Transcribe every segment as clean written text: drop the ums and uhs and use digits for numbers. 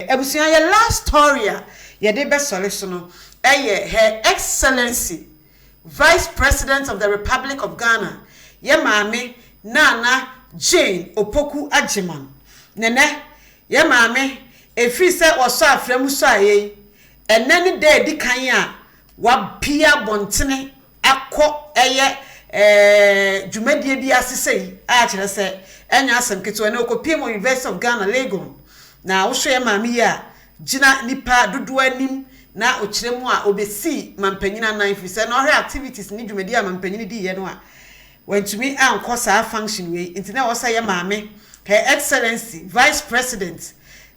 ebusia ye last story ye de be solution no Her Excellency Vice President of the Republic of Ghana ye maame Nana Jane Opoku Ajiman nene ye maame efiri se oso afremu so aye enene de di kan a wa pia bontene akọ dwumadie bi asesei a kire se enya asem keto na okopie mo University of Ghana Legon na wo so ye maame ya gina nipa dodo anim na okiremu a obesi mampanyina nan fi se na ohwe activities ni dwumadi a mampanyini di ye no a wantumi anko saa function we intina wo say ye maame Her Excellency Vice President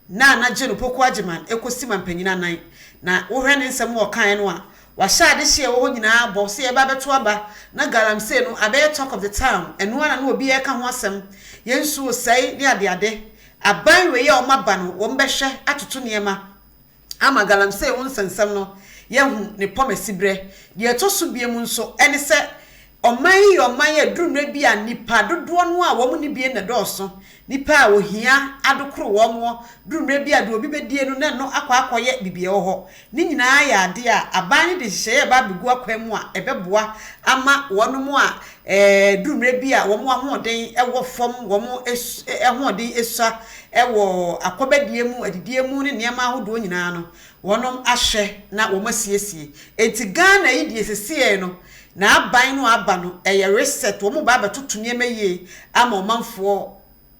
na Jane Opoku Ajiman ekosi mampanyina nan na wo hwe ne nsem wo kan no a wa sha de hye wo nyina bo se ye ba beto aba na galamsey no abe talk of the town eno na na obi ye ka ho asem yensu osai ne ade aban we ye o maba no wo mbehwe atoto niema ama galamsey won sensem no ye hu ne pomasibre de to so biem nso ene se oman ye durumre bi a nipa dodo no a wo mu ni bie na dooso nipa a ohia adokoro wo mo durumre bi a de obi bedie no na no akoye bibie wo ho ni nyina ya ade a aban de hye ba begu akwam a ebeboa ama wono mu a durumre bi a wo mo ahoden ewo fom wo mo ahoden esua ewo akobadie mu adidie mu ne niam ahodo nyina no wonom ahwe na wo masiesie enti Ghana yi die sesie no na aban no aba no eye reset wo mo ba betoto niam ye ama omanfo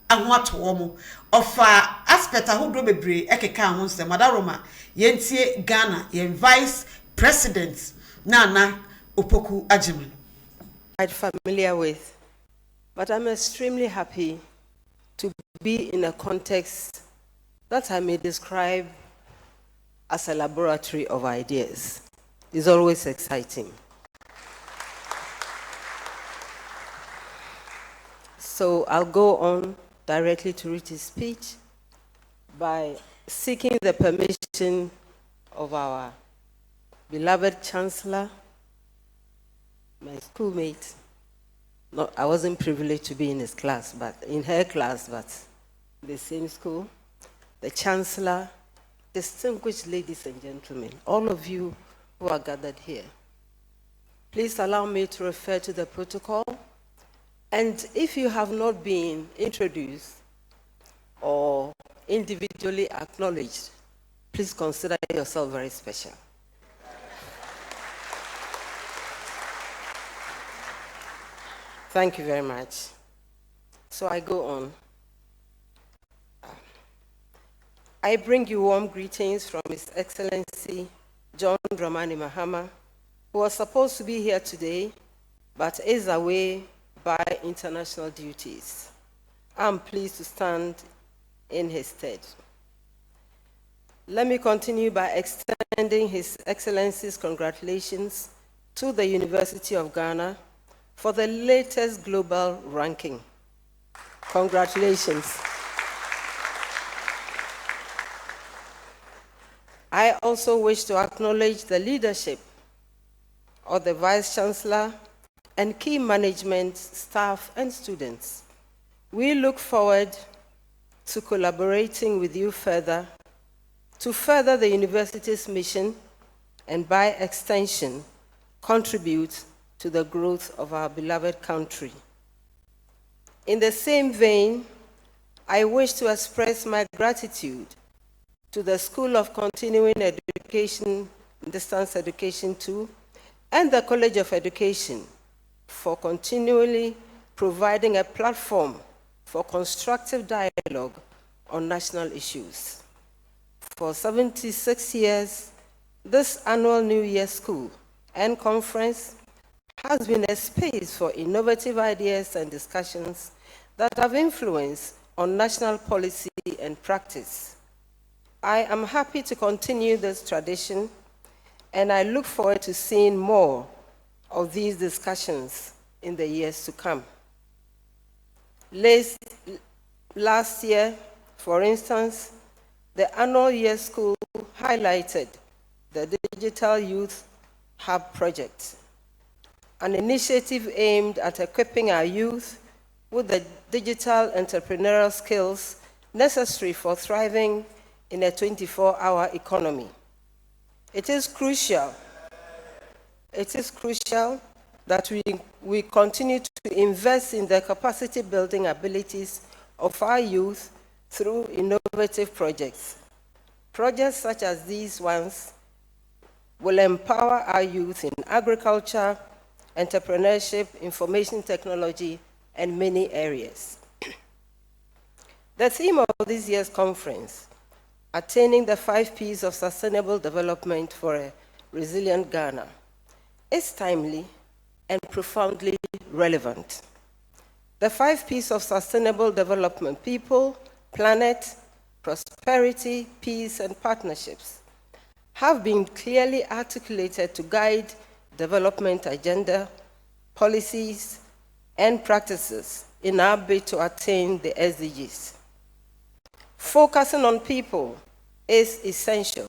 aho ato wo mo ofa aspect ahodo bebre ekeka ho nsem madaroma yentie Ghana ye Vice President Nana Opoku Ajiman. I'm familiar with, but I'm extremely happy to be in a context that I may describe as a laboratory of ideas. It's always exciting. So I'll go on directly to read his speech by seeking the permission of our beloved Chancellor, my schoolmate. No, I wasn't privileged to be in his class, but in her class, but the same school. The Chancellor, distinguished ladies and gentlemen, all of you who are gathered here. Please allow me to refer to the protocol. And if you have not been introduced or individually acknowledged, please consider yourself very special. Thank you very much. So I go on. I bring you warm greetings from His Excellency John Dramani Mahama, who was supposed to be here today, but is away by international duties. I'm pleased to stand in his stead. Let me continue by extending His Excellency's congratulations to the University of Ghana for the latest global ranking. Congratulations. I also wish to acknowledge the leadership of the Vice Chancellor and key management, staff, and students. We look forward to collaborating with you further to further the university's mission and, by extension, contribute to the growth of our beloved country. In the same vein, I wish to express my gratitude to the School of Continuing Education, Distance Education 2, and the College of Education for continually providing a platform for constructive dialogue on national issues. For 76 years, this annual New Year School and Conference has been a space for innovative ideas and discussions that have influence on national policy and practice. I am happy to continue this tradition, and I look forward to seeing more of these discussions in the years to come. Last year, for instance, the annual year school highlighted the Digital Youth Hub project, an initiative aimed at equipping our youth with the digital entrepreneurial skills necessary for thriving in a 24-hour economy. It is crucial that we continue to invest in the capacity building abilities of our youth through innovative projects. Projects such as these ones will empower our youth in agriculture, entrepreneurship, information technology, and many areas. The theme of this year's conference, Attaining the 5 Ps of Sustainable Development for a Resilient Ghana, is timely and profoundly relevant. The 5 Ps of sustainable development: people, planet, prosperity, peace, and partnerships, have been clearly articulated to guide development agenda, policies, and practices in our bid to attain the SDGs. Focusing on people is essential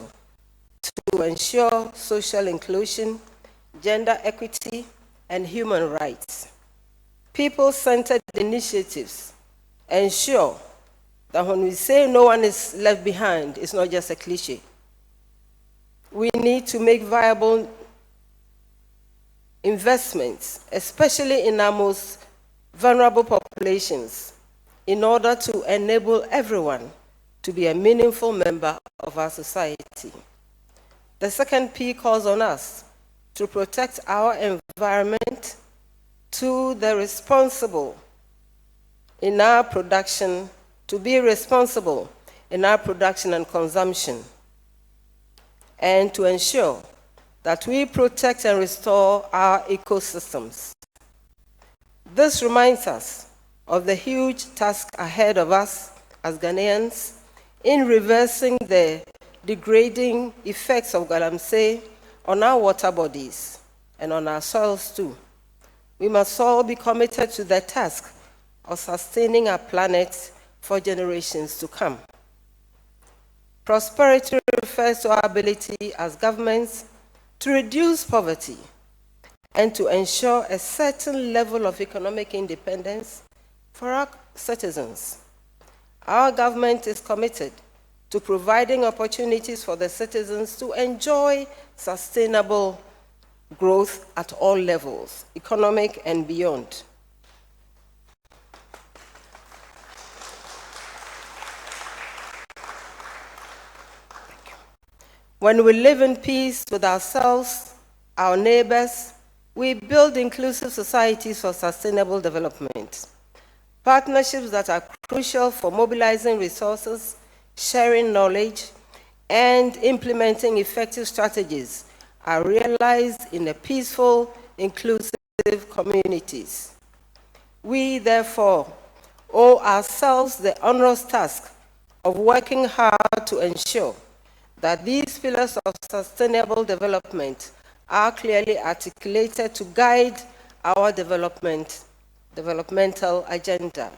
to ensure social inclusion, gender equity, and human rights. People-centered initiatives ensure that when we say no one is left behind, it's not just a cliche. We need to make viable investments, especially in our most vulnerable populations, in order to enable everyone to be a meaningful member of our society. The second P calls on us to protect our environment, to be responsible in our production and consumption, and to ensure that we protect and restore our ecosystems. This reminds us of the huge task ahead of us as Ghanaians in reversing the degrading effects of galamsey on our water bodies and on our soils too. We must all be committed to the task of sustaining our planet for generations to come. Prosperity refers to our ability as governments to reduce poverty and to ensure a certain level of economic independence for our citizens. Our government is committed to providing opportunities for the citizens to enjoy sustainable growth at all levels, economic and beyond. When we live in peace with ourselves, our neighbors, we build inclusive societies for sustainable development. Partnerships that are crucial for mobilizing resources, sharing knowledge, and implementing effective strategies are realized in a peaceful, inclusive communities. We, therefore, owe ourselves the onerous task of working hard to ensure that these pillars of sustainable development are clearly articulated to guide our developmental agenda.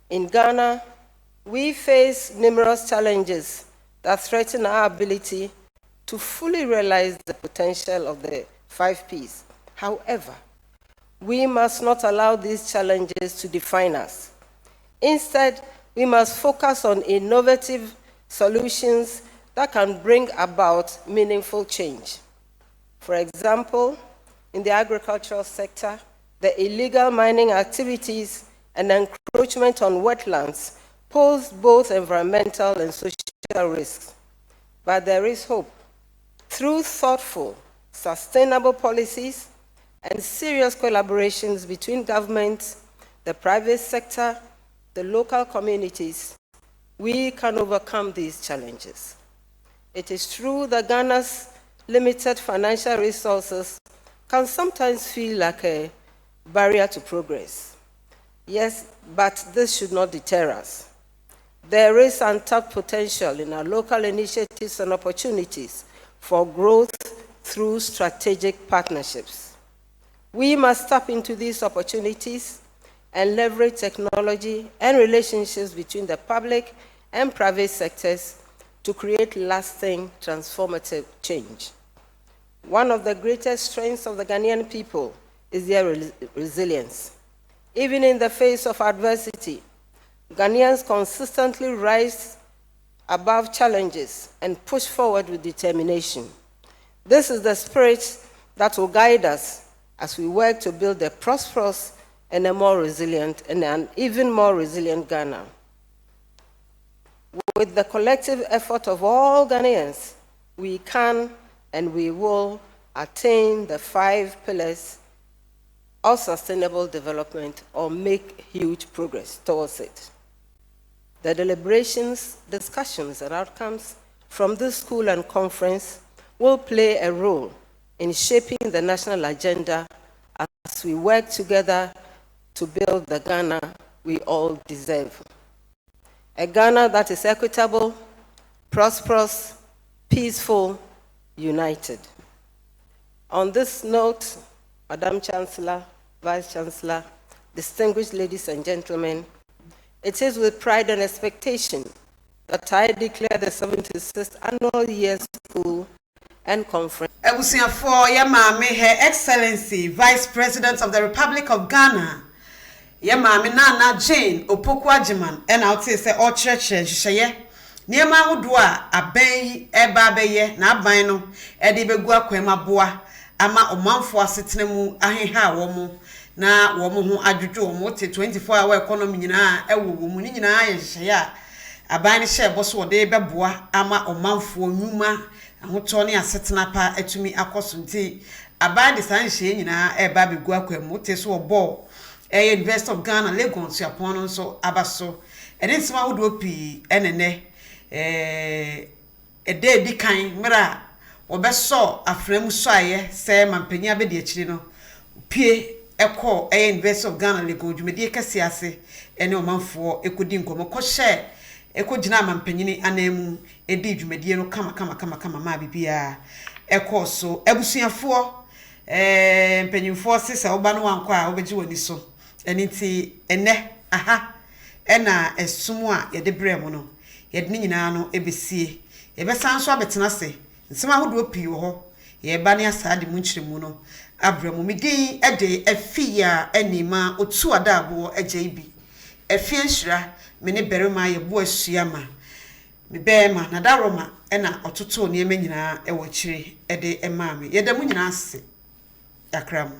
In Ghana, we face numerous challenges that threaten our ability to fully realize the potential of the 5 Ps. However, we must not allow these challenges to define us. Instead, we must focus on innovative solutions that can bring about meaningful change. For example, in the agricultural sector, the illegal mining activities and encroachment on wetlands pose both environmental and social risks. But there is hope. Through thoughtful, sustainable policies and serious collaborations between governments, the private sector, the local communities, we can overcome these challenges. It is true that Ghana's limited financial resources can sometimes feel like a barrier to progress. Yes, but this should not deter us. There is untapped potential in our local initiatives and opportunities for growth through strategic partnerships. We must tap into these opportunities and leverage technology and relationships between the public and private sectors to create lasting, transformative change. One of the greatest strengths of the Ghanaian people is their resilience. Even in the face of adversity, Ghanaians consistently rise above challenges and push forward with determination. This is the spirit that will guide us as we work to build a prosperous and a more resilient and an even more resilient Ghana. With the collective effort of all Ghanaians, we can and we will attain the 5 pillars of sustainable development or make huge progress towards it. The deliberations, discussions, and outcomes from this school and conference will play a role in shaping the national agenda as we work together to build the Ghana we all deserve. A Ghana that is equitable, prosperous, peaceful, united. On this note, Madam Chancellor, Vice Chancellor, distinguished ladies and gentlemen, it is with pride and expectation that I declare the 76th Annual Year School and Conference. Ebusiafo ya maame Her Excellency, Vice President of the Republic of Ghana, ya maame Nana Jane Opoku-Agyeman, and I would say all church nhyehyeye niema ahodo a aban yi eba abeye na aban no e de begu akwemaboa ama omanfo asetena mu aheha wo na wo ho adwodwo wo te 24-hour economy nyina ewo wo mu nyina ayehye a aban ne hye boso wo de beboa ama omanfo nyuma ahoto ne asetena pa atumi akoso nti aban de san hye nyina eba begu akwemu te so obo University of Ghana Lagos Yapon no so abaso ene nsima ahodo pi enene ede di kan mra obeso afremu so aye se mampanya be de akiri no pie eko University of Ghana Lagos dwumedi kase ase ene omanfo ekodi nkomo ko hye ekogina mampanyini anamu edi dwumedi no kama ma bibia eko so ebusuafo mpanyimfo sese oba no wanko a obeji woni so eni ti ene aha ena esumu a yede brem no yede nyina no ebesie yebesan so abetena se nsema hodo pii wo ho yeba ne asade mu nkyiremu no abremu midin ede afia enima otu adabo agye afia nhira me ne berema ye bo asua ma me bema na daroma ena ototo ne ema nyina ewo kyire ede ema me yede mu nyina ase yakram